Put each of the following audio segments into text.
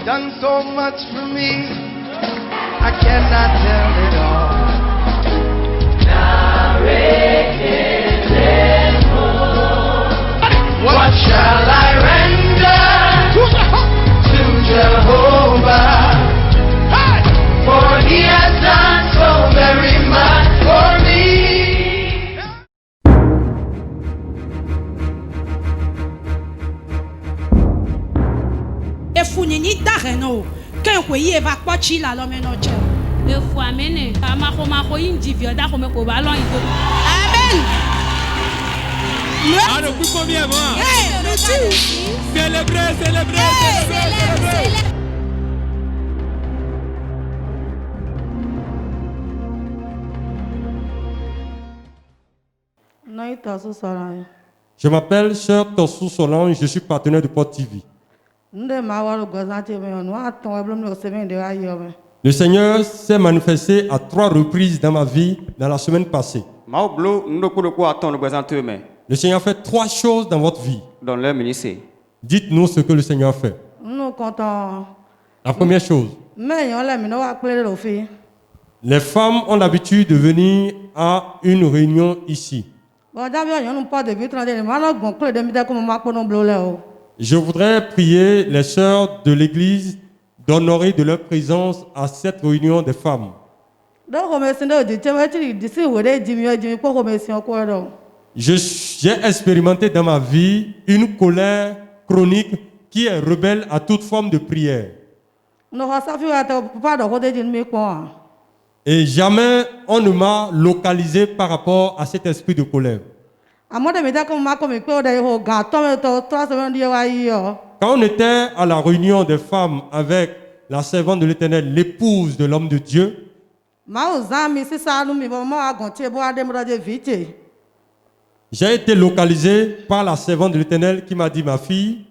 done so much for me, I cannot tell it all. What shall I render to Jehovah? For he has done so very much for me. Efunini dareno, ken kwe eva kwachi la lo menoche. Efu amene, amako indivio da ko me ko ba lo ito. Amen. Ah, le coup combien moi? Célébrez. Je m'appelle Sœur Tossou Solange, je suis partenaire de Port TV. Le Seigneur s'est manifesté à 3 reprises dans ma vie dans la semaine passée. Le Seigneur fait 3 choses dans votre vie. Dans leur ministère. Dites-nous ce que le Seigneur fait. La première chose, les femmes ont l'habitude de venir à une réunion ici. Je voudrais prier les sœurs de l'Église d'honorer de leur présence à cette réunion des femmes. J'ai expérimenté dans ma vie une colère chronique qui est rebelle à toute forme de prière. Et jamais on ne m'a localisé par rapport à cet esprit de colère. Quand on était à la réunion des femmes avec la servante de l'Éternel, l'épouse de l'homme de Dieu, j'ai été localisé par la servante de l'Éternel qui m'a dit, ma fille,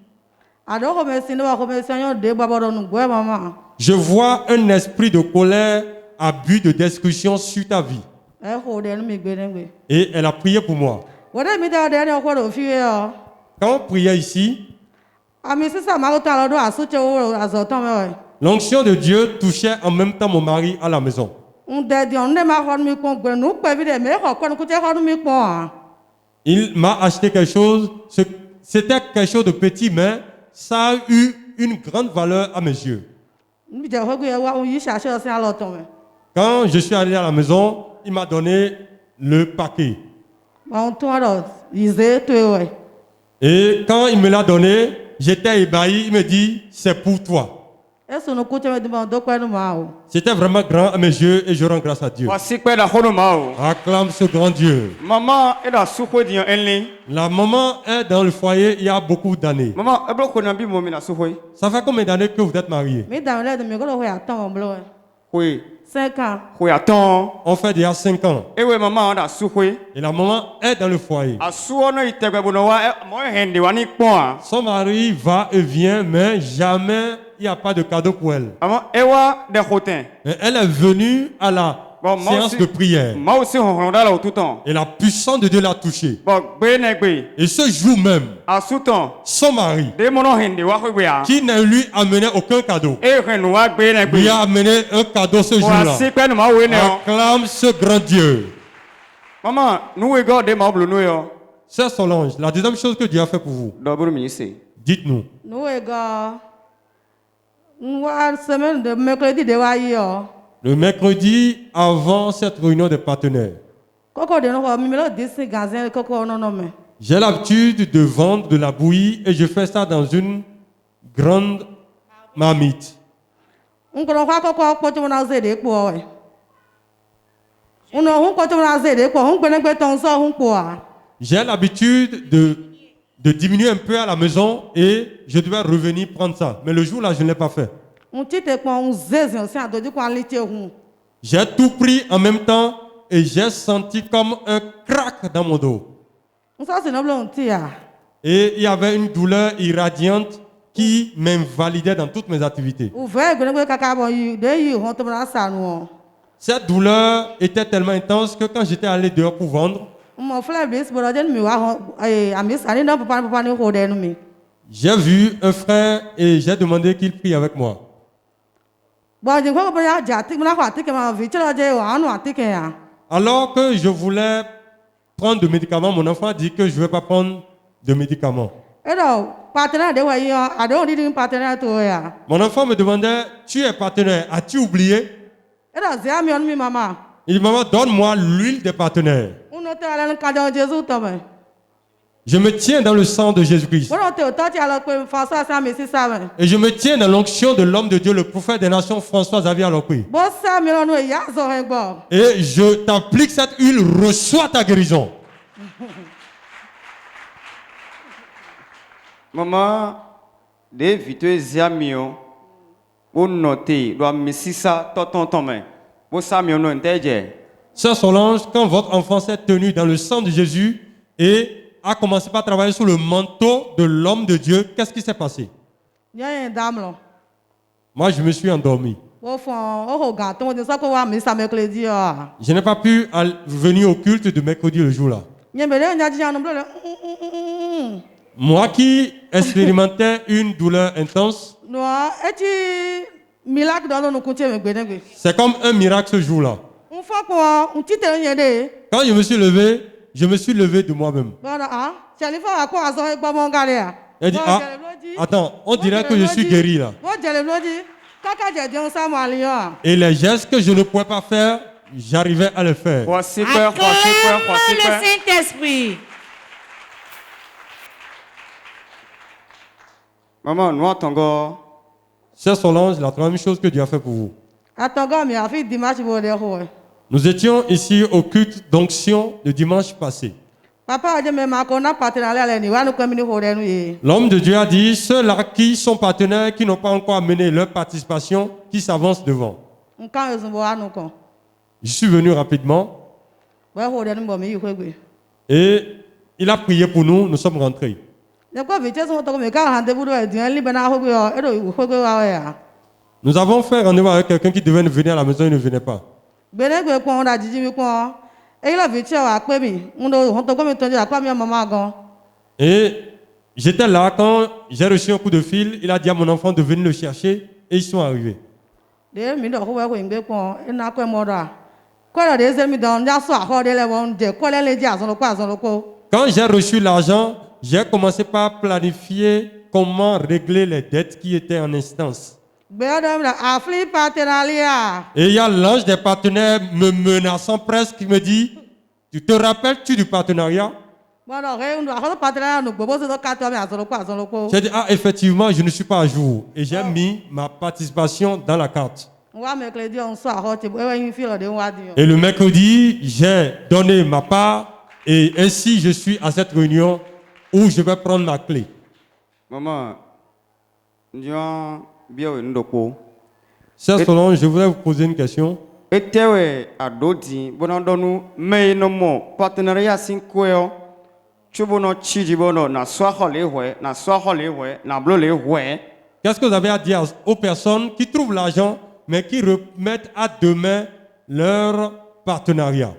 je vois un esprit de colère, abus de discussion sur ta vie. Et elle a prié pour moi. Quand on priait ici, l'onction de Dieu touchait en même temps mon mari à la maison. Il m'a acheté quelque chose, c'était quelque chose de petit, mais ça a eu une grande valeur à mes yeux. Quand je suis allé à la maison, il m'a donné le paquet. Et quand il me l'a donné, j'étais ébahi, il me dit, c'est pour toi. C'était vraiment grand à mes yeux et je rends grâce à Dieu. Acclame ce grand Dieu. La maman est dans le foyer il y a beaucoup d'années. Ça fait combien d'années que vous êtes mariés? 5 ans. On fait déjà 5 ans. Et la maman est dans le foyer. Son mari va et vient, mais jamais il n'y a pas de cadeau pour elle. Et elle est venue à la séance de prière. Et la puissance de Dieu l'a touchée. Et ce jour même, son mari, qui ne lui amenait aucun cadeau, lui a amené un cadeau ce jour-là. Acclame ce grand Dieu. Sœur Solange, la deuxième chose que Dieu a fait pour vous, dites-nous. Le mercredi avant cette réunion des partenaires, j'ai l'habitude de vendre de la bouillie et je fais ça dans une grande marmite. J'ai l'habitude de diminuer un peu à la maison et je devais revenir prendre ça. Mais le jour-là, je ne l'ai pas fait. J'ai tout pris en même temps et j'ai senti comme un crack dans mon dos. Et il y avait une douleur irradiante qui m'invalidait dans toutes mes activités. Cette douleur était tellement intense que quand j'étais allé dehors pour vendre, j'ai vu un frère et j'ai demandé qu'il prie avec moi. Alors que je voulais prendre des médicaments, mon enfant a dit que je ne vais pas prendre de médicaments. Mon enfant me demandait, tu es partenaire, as-tu oublié? Il dit, maman, donne-moi l'huile des partenaires. Je me tiens dans le sang de Jésus-Christ. Et je me tiens dans l'onction de l'homme de Dieu, le prophète des nations, François Xavier Alokwe. Et je t'applique cette huile, reçois ta guérison. Maman, des viteux ziamio, ou noter, doit me si ça, tonton main. Vous savez, non, Sœur Solange, quand votre enfant s'est tenu dans le sang de Jésus et a commencé par travailler sous le manteau de l'homme de Dieu, qu'est-ce qui s'est passé? Moi, je me suis endormi. Je n'ai pas pu venir au culte de mercredi le jour-là. Moi qui expérimentais une douleur intense, c'est comme un miracle ce jour-là. Quand je me suis levé de moi-même. Elle dit, ah, attends, on dirait que je suis guéri là. Et les gestes que je ne pouvais pas faire, j'arrivais à les faire. Le Saint-Esprit. Maman, nous attendons. Sœur Solange, la troisième chose que Dieu a fait pour vous. Nous étions ici au culte d'onction le dimanche passé. L'homme de Dieu a dit, ceux-là qui sont partenaires, qui n'ont pas encore amené leur participation, qui s'avancent devant. Je suis venu rapidement. Et il a prié pour nous, nous sommes rentrés. Nous avons fait rendez-vous avec quelqu'un qui devait venir à la maison, il ne venait pas. Et j'étais là quand j'ai reçu un coup de fil, il a dit à mon enfant de venir le chercher et ils sont arrivés. Quand j'ai reçu l'argent, j'ai commencé par planifier comment régler les dettes qui étaient en instance. Et il y a l'ange des partenaires me menaçant presque, qui me dit, tu te rappelles-tu du partenariat? J'ai dit, ah effectivement, je ne suis pas à jour. Et j'ai mis ma participation dans la carte. Et le mercredi, j'ai donné ma part et ainsi je suis à cette réunion où je vais prendre ma clé. Maman, Sœur Solange, je voudrais vous poser une question. Qu'est-ce que vous avez à dire aux personnes qui trouvent l'argent mais qui remettent à demain leur partenariat?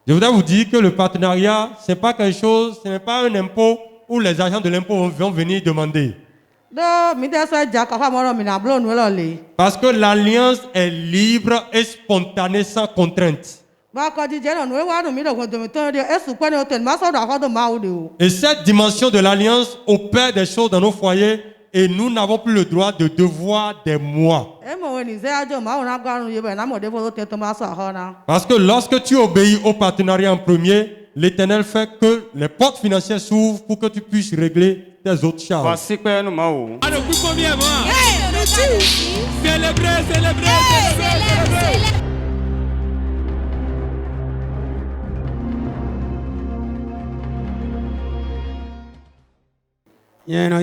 Je voudrais vous dire que le partenariat, ce n'est pas quelque chose, ce n'est pas un impôt où les agents de l'impôt vont venir demander. Parce que l'alliance est libre et spontanée sans contrainte. Et cette dimension de l'alliance opère des choses dans nos foyers et nous n'avons plus le droit de devoir des mois. Parce que lorsque tu obéis au partenariat en premier, l'Éternel fait que les portes financières s'ouvrent pour que tu puisses régler tes autres charges.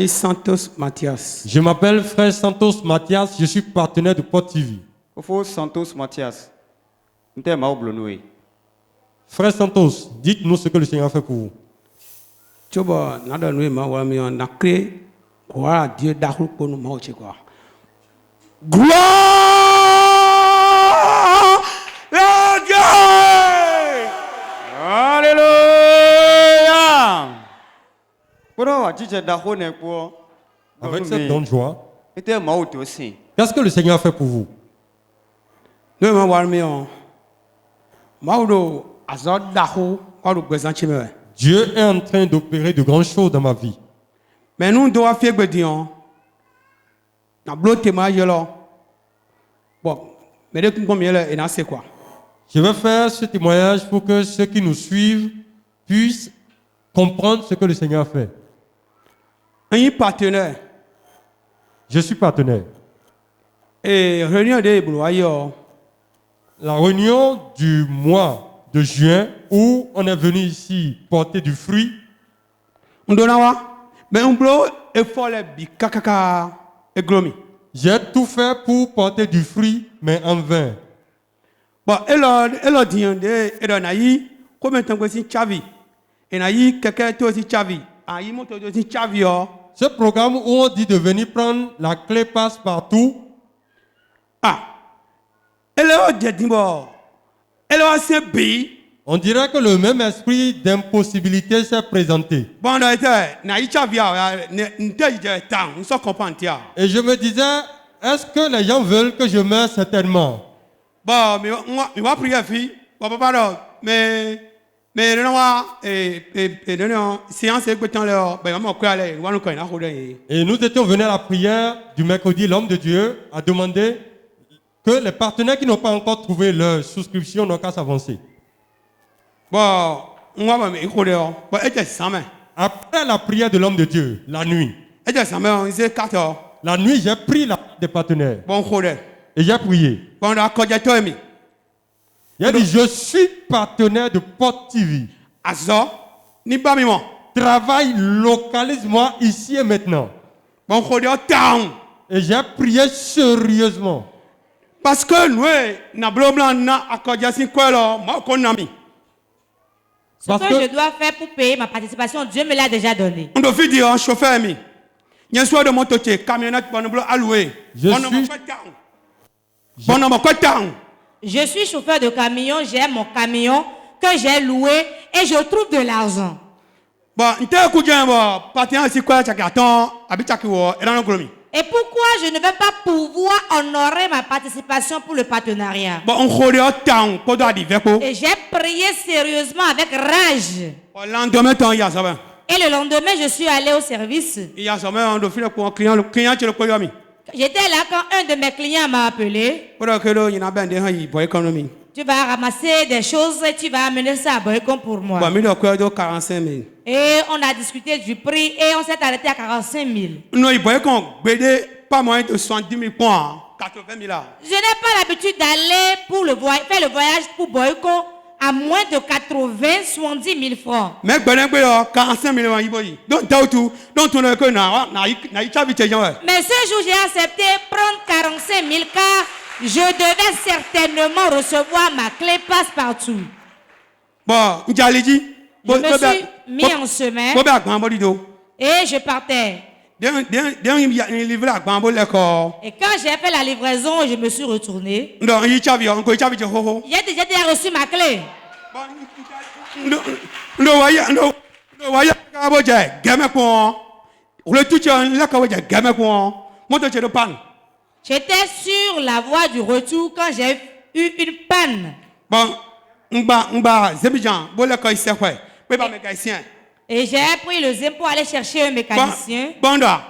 Santos Mathias. Je m'appelle Frère Santos Mathias, je suis partenaire de Port TV. Santos Mathias. Frère Santos, dites-nous ce que le Seigneur a fait pour vous. Gloire à Dieu! Alléluia! Avec cette grande joie, qu'est-ce que le Seigneur a fait pour vous? Dieu est en train d'opérer de grandes choses dans ma vie. Mais nous devons faire des choses. Bon, mais c'est quoi? Je vais faire ce témoignage pour que ceux qui nous suivent puissent comprendre ce que le Seigneur a fait. Un partenaire. Je suis partenaire. Et la réunion du mois de juin où on est venu ici porter du fruit. J'ai tout fait pour porter du fruit, mais en vain. Bon, ce programme où on dit de venir prendre la clé passe partout. On dirait que le même esprit d'impossibilité s'est présenté. Et je me disais, est-ce que les gens veulent que je meure certainement? Et nous étions venus à la prière du mercredi. L'homme de Dieu a demandé que les partenaires qui n'ont pas encore trouvé leur souscription n'ont qu'à s'avancer. Après la prière de l'homme de Dieu, la nuit, j'ai pris la des partenaires et j'ai prié. Il a dit, je suis partenaire de Port TV. Travaille, localise-moi ici et maintenant. Et j'ai prié sérieusement. Parce que nous, ce que je dois faire pour payer ma participation, Dieu me l'a déjà donné. Je suis chauffeur de camion, j'ai mon camion que j'ai loué et je trouve de l'argent. Et pourquoi je ne vais pas pouvoir honorer ma participation pour le partenariat? Et j'ai prié sérieusement avec rage. Et le lendemain, je suis allé au service. J'étais là quand un de mes clients m'a appelé. Tu vas ramasser des choses et tu vas amener ça à Boycom pour moi. Et on a discuté du prix et on s'est arrêté à 45 000. Pas moins de 70 000 points, 80 000 là. Je n'ai pas l'habitude d'aller pour faire le voyage pour Boycom à moins de 80, 70 000 francs. Mais 45 000 Mais ce jour, j'ai accepté prendre 45 000 car je devais certainement recevoir ma clé passe-partout. Bon, je me suis mis en chemin et je partais. Et quand j'ai fait la livraison, je me suis retourné. J'ai déjà reçu ma clé. J'étais sur la voie du retour quand j'ai eu une panne. Et j'ai pris le zim pour aller chercher un mécanicien. Seigneur,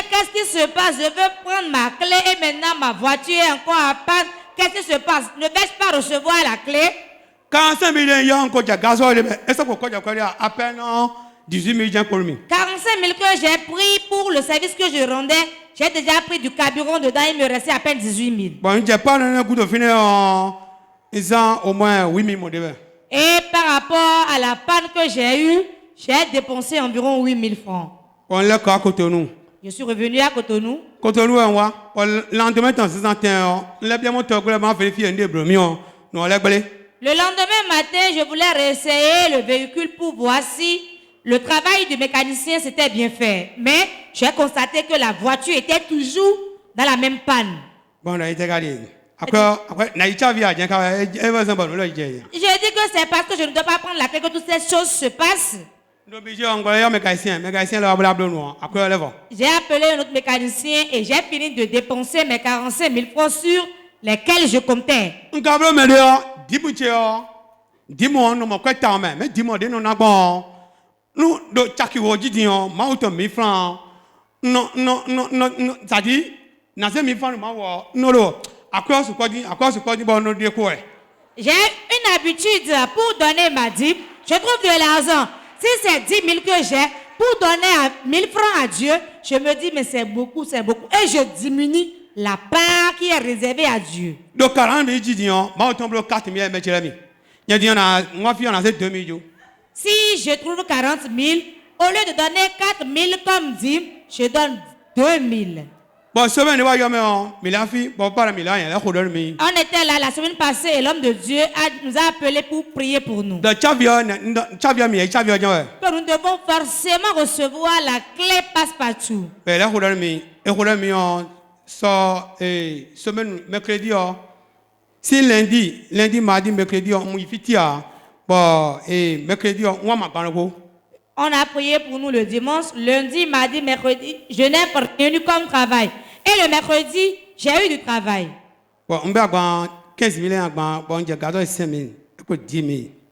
qu'est-ce qui se passe? Je veux prendre ma clé et maintenant ma voiture est encore en panne. Qu'est-ce qui se passe? Ne vais-je pas recevoir la clé? 45 millions à peine 18 000 pour lui. 45 000 que j'ai pris pour le service que je rendais, j'ai déjà pris du carburant dedans, il me restait à peine 18 000. Bon, j'ai pas un coup de finir ils ont au moins 8 000 modèles. Et par rapport à la panne que j'ai eue, j'ai dépensé environ 8 000 francs. On l'a qu'à Cotonou. Je suis revenu à Cotonou. Cotonou, le lendemain, le lendemain matin, je voulais réessayer le véhicule pour voir si le travail du mécanicien s'était bien fait. Mais j'ai constaté que la voiture était toujours dans la même panne. Bon, dit que c'est parce que je ne dois pas prendre la clé que toutes ces choses se passent. J'ai appelé un autre mécanicien et j'ai fini de dépenser mes 45 000 francs sur lesquels je comptais. J'ai une habitude pour donner ma dîme. Je trouve de l'argent. Si c'est 10 000 que j'ai, pour donner 1000 francs à Dieu, je me dis, mais c'est beaucoup, c'est beaucoup. Et je diminue la part qui est réservée à Dieu. Donc, 40 000, si je trouve 40 000, au lieu de donner 4 000 comme dîme, je donne 2 000. On était là la semaine passée et l'homme de Dieu nous a appelés pour prier pour nous. Que nous devons forcément recevoir la clé passe-partout. Si lundi, mardi, mercredi, on a prié pour nous le dimanche, lundi, mardi, mercredi, je n'ai pas tenu comme travail. Et le mercredi, j'ai eu du travail.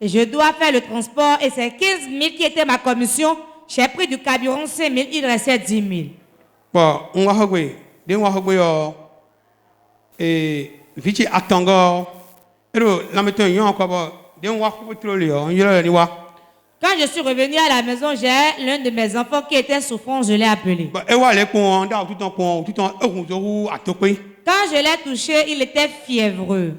Et je dois faire le transport et c'est 15 000 qui était ma commission. J'ai pris du carburant 5 000, il restait 10 000. Quand je suis revenu à la maison, j'ai l'un de mes enfants qui était souffrant, je l'ai appelé. Quand je l'ai touché, il était fiévreux.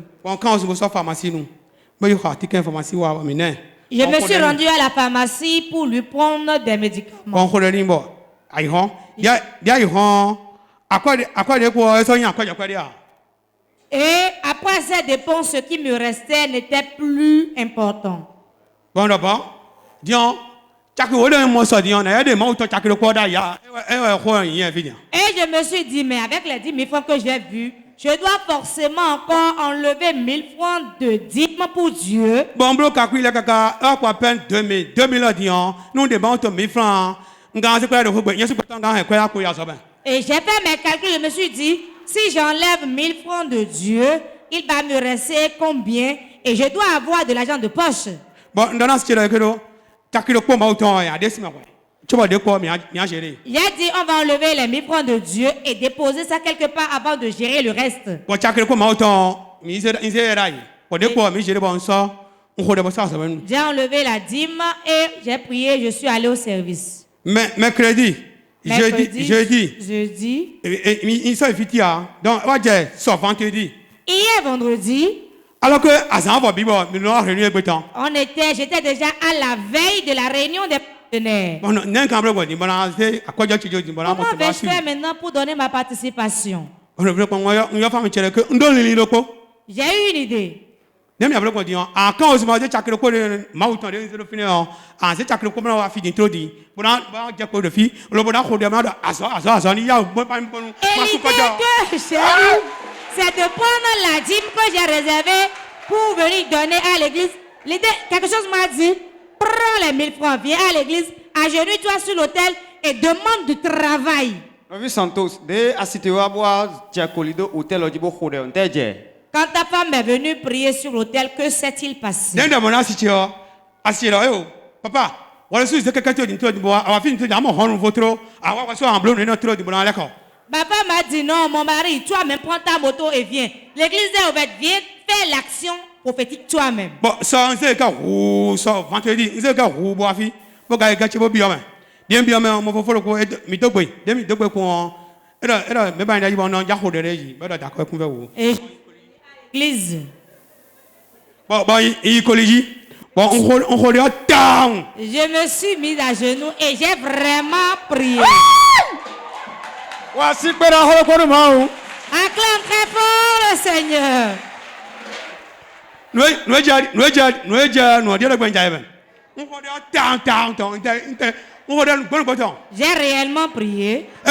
Je me suis rendu à la pharmacie pour lui prendre des médicaments. Et après ces dépenses, ce qui me restait n'était plus important. Et je me suis dit, mais avec les 10 000 francs que j'ai vus, je dois forcément encore enlever 1000 francs de dîme pour Dieu. Et j'ai fait mes calculs, je me suis dit, si j'enlève 1000 francs de Dieu, il va me rester combien? Et je dois avoir de l'argent de poche. J'ai dit, on va enlever les 1000 francs de Dieu et déposer ça quelque part avant de gérer le reste. J'ai enlevé la dîme et j'ai prié, je suis allé au service. Mercredi, jeudi, hier vendredi, alors que j'étais déjà à la veille de la réunion des partenaires. Comment vais-je faire maintenant pour donner ma participation? J'ai eu une idée. Quand c'est de prendre la dîme que j'ai réservée pour venir donner à l'église. Quelque chose m'a dit, prends les 1000 francs, viens à l'église, agenouille-toi sur l'autel et demande du travail. Quand ta femme est venue prier sur l'autel, que s'est-il passé? Papa, Papa m'a dit non, mon mari, toi-même prends ta moto et viens. L'église est ouverte, viens faire l'action prophétique toi-même. L'église. Je me suis mise à genoux et j'ai vraiment prié. Acclame très fort le Seigneur. J'ai réellement prié. Et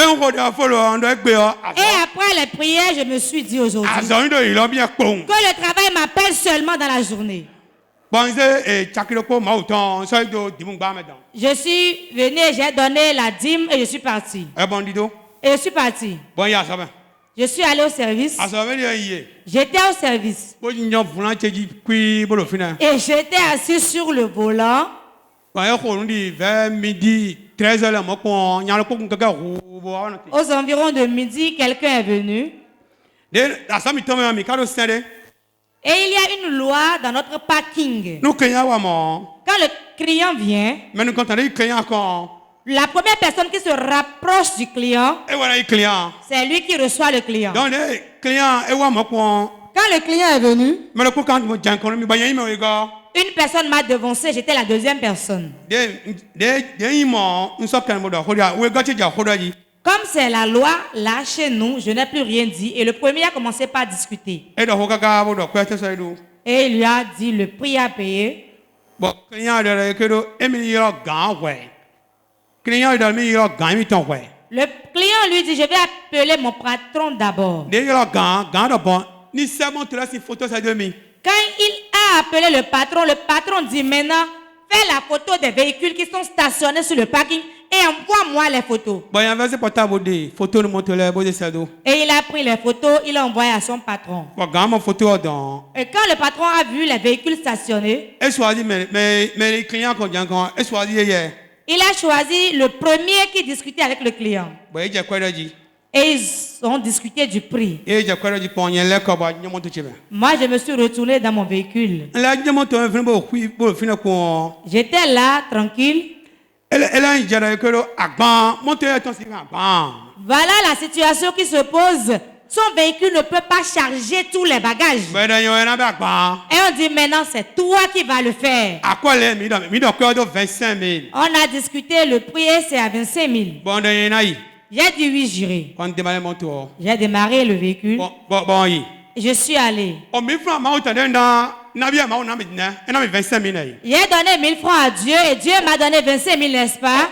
après les prières, je me suis dit aujourd'hui que le travail m'appelle seulement dans la journée. Je suis venu, j'ai donné la dîme et je suis parti. Et je suis parti. Je suis allé au service. J'étais au service. Et j'étais assis sur le volant. Vers midi, 13h, aux environs de midi, quelqu'un est venu. Et il y a une loi dans notre parking. Quand le client vient, la première personne qui se rapproche du client, c'est lui qui reçoit le client. Quand le client est venu, une personne m'a devancé, j'étais la deuxième personne. Comme c'est la loi, là chez nous, je n'ai plus rien dit. Et le premier a commencé par discuter. Et il lui a dit le prix à payer. Le client lui dit, je vais appeler mon patron d'abord. Quand il a appelé le patron dit maintenant, fais la photo des véhicules qui sont stationnés sur le parking et envoie-moi les photos. Et il a pris les photos, il a envoyé à son patron. Et quand le patron a vu les véhicules stationnés, il a choisi le premier qui discutait avec le client. Et ils ont discuté du prix. Moi, je me suis retourné dans mon véhicule. J'étais là, tranquille. Voilà la situation qui se pose. Son véhicule ne peut pas charger tous les bagages. Et on dit maintenant, c'est toi qui vas le faire. On a discuté le prix et c'est à 25 000. J'ai dit oui, j'irai. J'ai démarré le véhicule. Je suis allé. J'ai donné 1000 francs à Dieu et Dieu m'a donné 25 000, n'est-ce pas?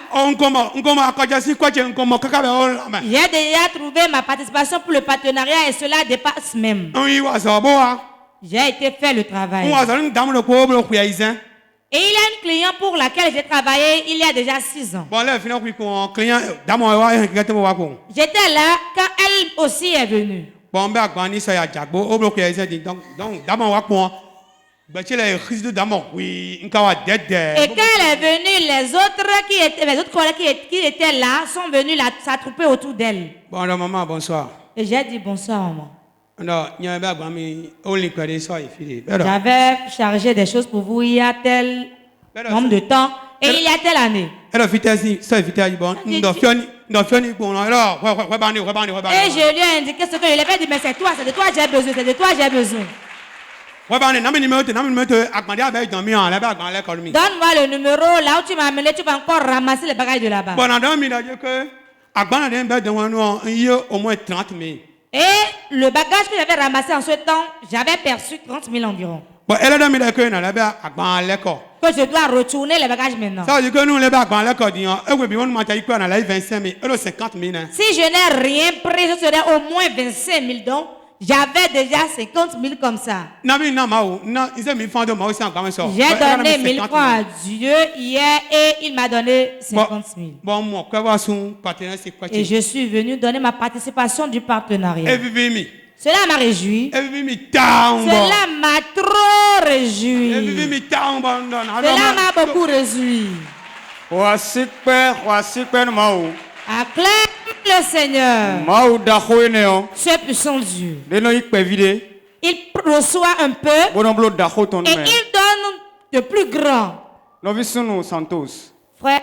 J'ai déjà trouvé ma participation pour le partenariat et cela dépasse même. J'ai été faire le travail. Et il y a une cliente pour laquelle j'ai travaillé il y a déjà 6 ans. J'étais là quand elle aussi est venue. Et quand elle est venue, les autres collègues qui étaient là sont venus s'attrouper autour d'elle. Bon, maman, bonsoir. Et j'ai dit bonsoir, maman. J'avais chargé des choses pour vous il y a tel nombre de temps et il y a telle année. Et je lui ai indiqué ce que je lui ai dit, mais c'est toi, c'est de toi j'ai besoin, c'est de toi j'ai besoin. Donne-moi le numéro, là où tu m'as amené, tu vas encore ramasser les bagages de là-bas. Et le bagage que j'avais ramassé en ce temps, j'avais perçu 30 000 environ. Que je dois retourner les bagages maintenant. Si je n'ai rien pris, ce serait au moins 25 000 donc. J'avais déjà 50 000 comme ça. J'ai donné 1000 francs à Dieu hier et il m'a donné 50 000. Et je suis venu donner ma participation du partenariat. Cela m'a réjoui. Cela m'a trop réjoui. Cela m'a beaucoup réjoui. Acclame le Seigneur. Ce puissant Dieu. Il reçoit un peu et il donne de plus grand. Frère.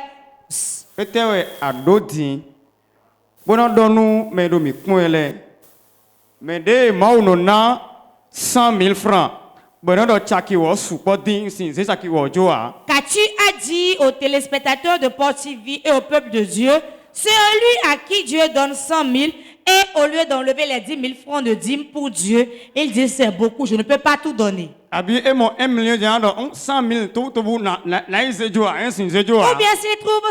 $100 000 francs. Qu'as-tu à dire aux téléspectateurs de Port TV et au peuple de Dieu? Celui à qui Dieu donne 100 000 Et au lieu d'enlever les 10 000 francs de dîme pour Dieu, il dit c'est beaucoup, je ne peux pas tout donner. Ou bien s'il trouve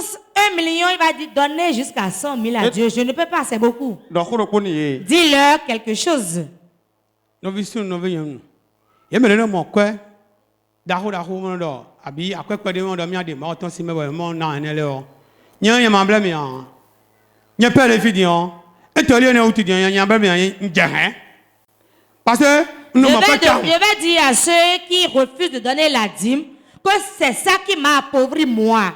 1 million, il va dire donner jusqu'à 100 000 à Dieu. Je ne peux pas, c'est beaucoup. Dis-leur quelque chose. Parce que je vais dire à ceux qui refusent de donner la dîme que c'est ça qui m'a appauvri moi.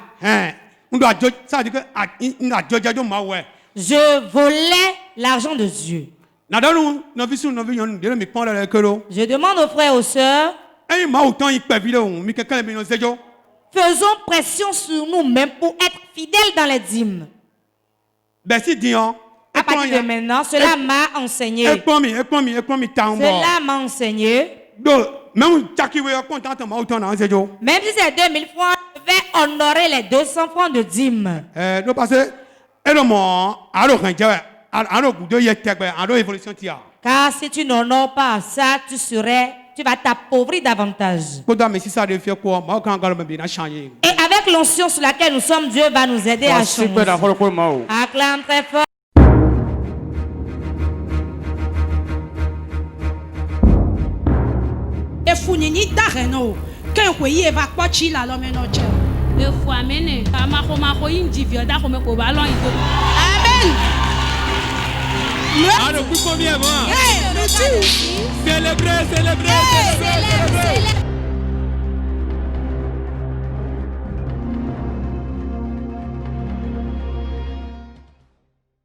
Je volais l'argent de Dieu. Je demande aux frères et aux sœurs, faisons pression sur nous-mêmes pour être fidèles dans les dîmes. À partir de maintenant, cela m'a enseigné. Cela m'a enseigné. Même si c'est 2 000 francs, je vais honorer les 200 francs de dîme. Car si tu n'honores pas ça, tu vas t'appauvrir davantage. Et avec l'onction sur laquelle nous sommes, Dieu va nous aider à changer. Acclame très fort. Funini dareno ken kweyi eva kpochi la lo menoche e fu amene ama ko ma ko yin divio da ko me ko ba lo yin. Amen. Alors, pour combien bon? Célébrer.